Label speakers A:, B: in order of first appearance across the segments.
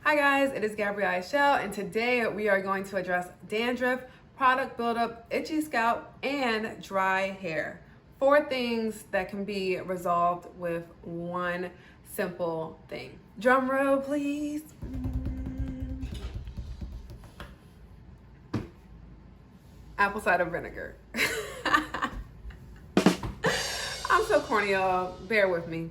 A: Hi guys, it is Gabrielle Ishell, and today we are going to address dandruff, product buildup, itchy scalp, and dry hair. 4 things that can be resolved with one simple thing. Drum roll, please. Apple cider vinegar. I'm so corny, y'all. Bear with me.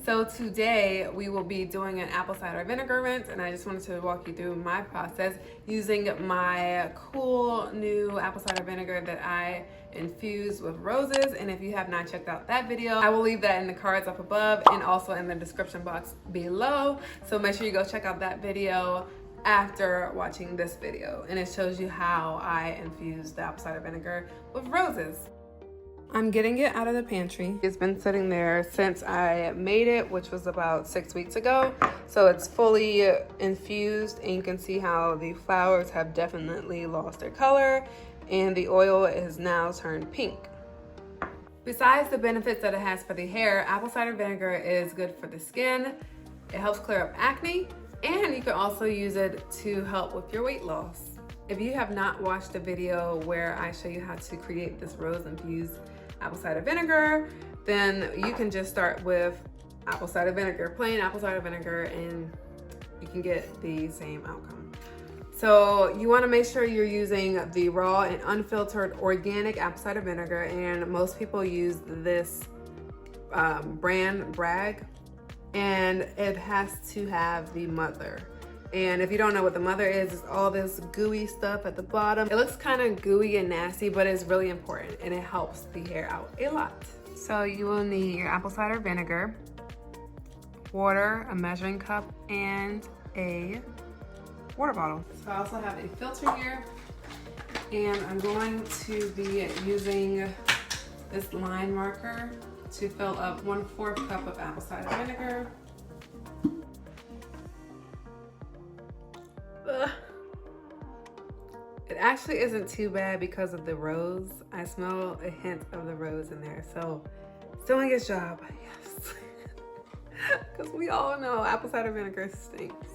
A: So today we will be doing an apple cider vinegar rinse, and I just wanted to walk you through my process using my cool new apple cider vinegar that I infused with roses. And if you have not checked out that video, I will leave that in the cards up above and also in the description box below. So make sure you go check out that video after watching this video, and it shows you how I infused the apple cider vinegar with roses. I'm getting it out of the pantry. It's been sitting there since I made it, which was about 6 weeks ago. So it's fully infused, and you can see how the flowers have definitely lost their color and the oil is now turned pink. Besides the benefits that it has for the hair, apple cider vinegar is good for the skin. It helps clear up acne, and you can also use it to help with your weight loss. If you have not watched the video where I show you how to create this rose infused apple cider vinegar, then you can just start with apple cider vinegar, plain apple cider vinegar, and you can get the same outcome. So you want to make sure you're using the raw and unfiltered organic apple cider vinegar, and most people use this brand Bragg, and it has to have the mother. And if you don't know what the mother is, it's all this gooey stuff at the bottom. It looks kind of gooey and nasty, but it's really important and it helps the hair out a lot. So you will need your apple cider vinegar, water, a measuring cup, and a water bottle. So I also have a filter here, and I'm going to be using this line marker to fill up 1/4 cup of apple cider vinegar. It actually isn't too bad because of the rose. I smell a hint of the rose in there, so it's doing its job, yes. Because we all know apple cider vinegar stinks.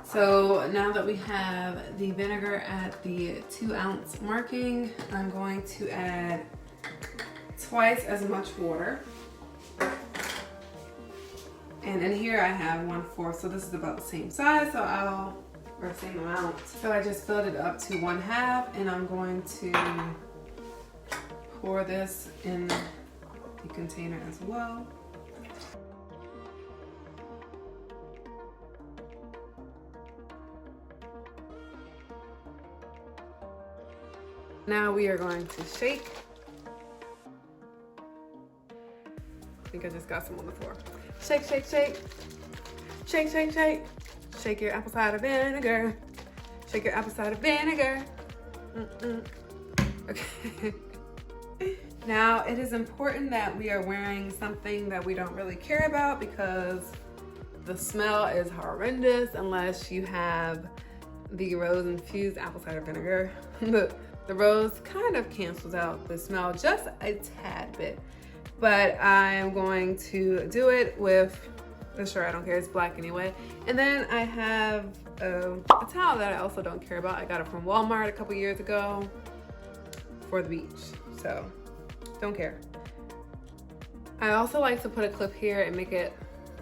A: So now that we have the vinegar at the 2-ounce marking, I'm going to add twice as much water. And in here I have 1/4, so this is about the same size, or same amount. So I just filled it up to 1/2, and I'm going to pour this in the container as well. Now we are going to shake. I think I just got some on the floor. Shake, shake, shake. Shake, shake, shake. Shake your apple cider vinegar. Shake your apple cider vinegar. Okay. Now, it is important that we are wearing something that we don't really care about, because the smell is horrendous unless you have the rose infused apple cider vinegar. The rose kind of cancels out the smell just a tad bit. But I'm going to do it with the shirt. I don't care, it's black anyway. And then I have a towel that I also don't care about. I got it from Walmart a couple years ago for the beach, so don't care. I also like to put a clip here and make it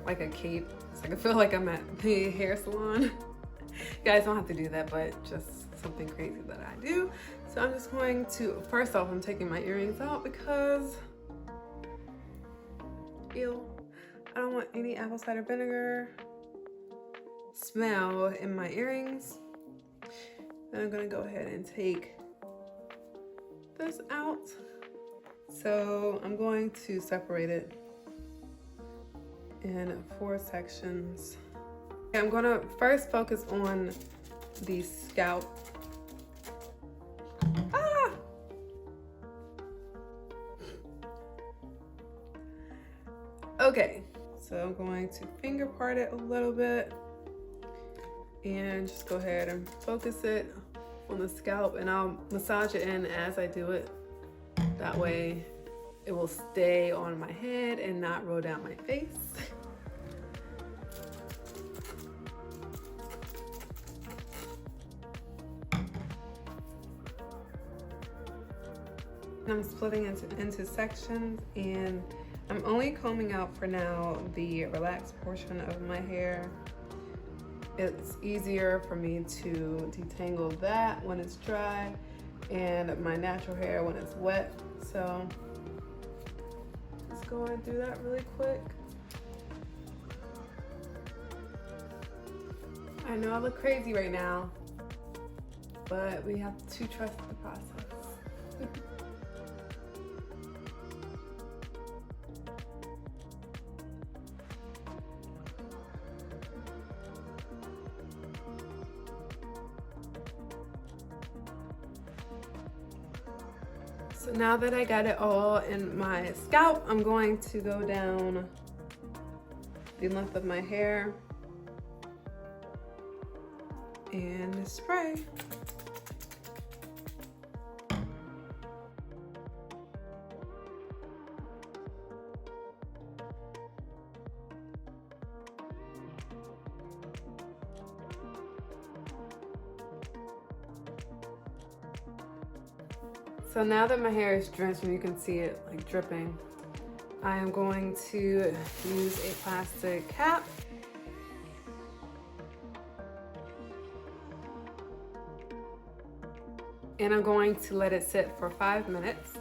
A: like a cape, so I can feel like I'm at the hair salon. You guys don't have to do that, but just something crazy that I do. So I'm just going to, first off, I'm taking my earrings out because ew, I don't want any apple cider vinegar smell in my earrings. Then I'm gonna go ahead and take this out. So I'm going to separate it in 4 sections. I'm gonna first focus on the scalp. Okay, so I'm going to finger part it a little bit and just go ahead and focus it on the scalp, and I'll massage it in as I do it. That way it will stay on my head and not roll down my face. I'm splitting into sections, and I'm only combing out for now the relaxed portion of my hair. It's easier for me to detangle that when it's dry and my natural hair when it's wet. So let's go and do that really quick. I know I look crazy right now, but we have to trust the process. So now that I got it all in my scalp, I'm going to go down the length of my hair and spray. So now that my hair is drenched and you can see it like dripping, I am going to use a plastic cap and I'm going to let it sit for 5 minutes.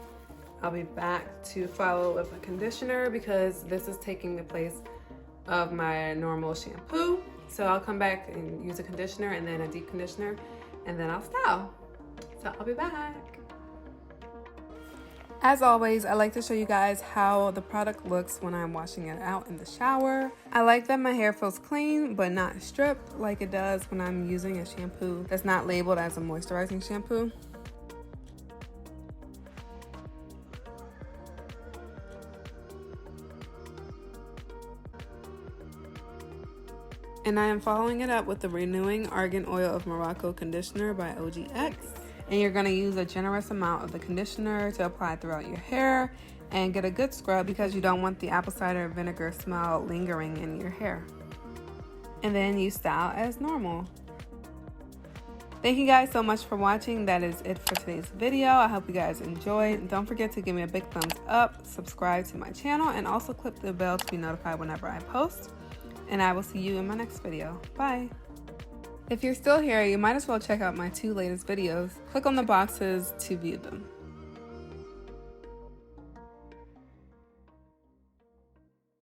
A: I'll be back to follow with a conditioner because this is taking the place of my normal shampoo. So I'll come back and use a conditioner and then a deep conditioner, and then I'll style. So I'll be back. As always, I like to show you guys how the product looks when I'm washing it out in the shower. I like that my hair feels clean but not stripped like it does when I'm using a shampoo that's not labeled as a moisturizing shampoo. And I am following it up with the Renewing Argan Oil of Morocco Conditioner by OGX. And you're going to use a generous amount of the conditioner to apply throughout your hair and get a good scrub because you don't want the apple cider vinegar smell lingering in your hair. And then you style as normal. Thank you guys so much for watching. That is it for today's video. I hope you guys enjoyed. Don't forget to give me a big thumbs up, subscribe to my channel, and also click the bell to be notified whenever I post. And I will see you in my next video. Bye. If you're still here, you might as well check out my 2 latest videos. Click on the boxes to view them.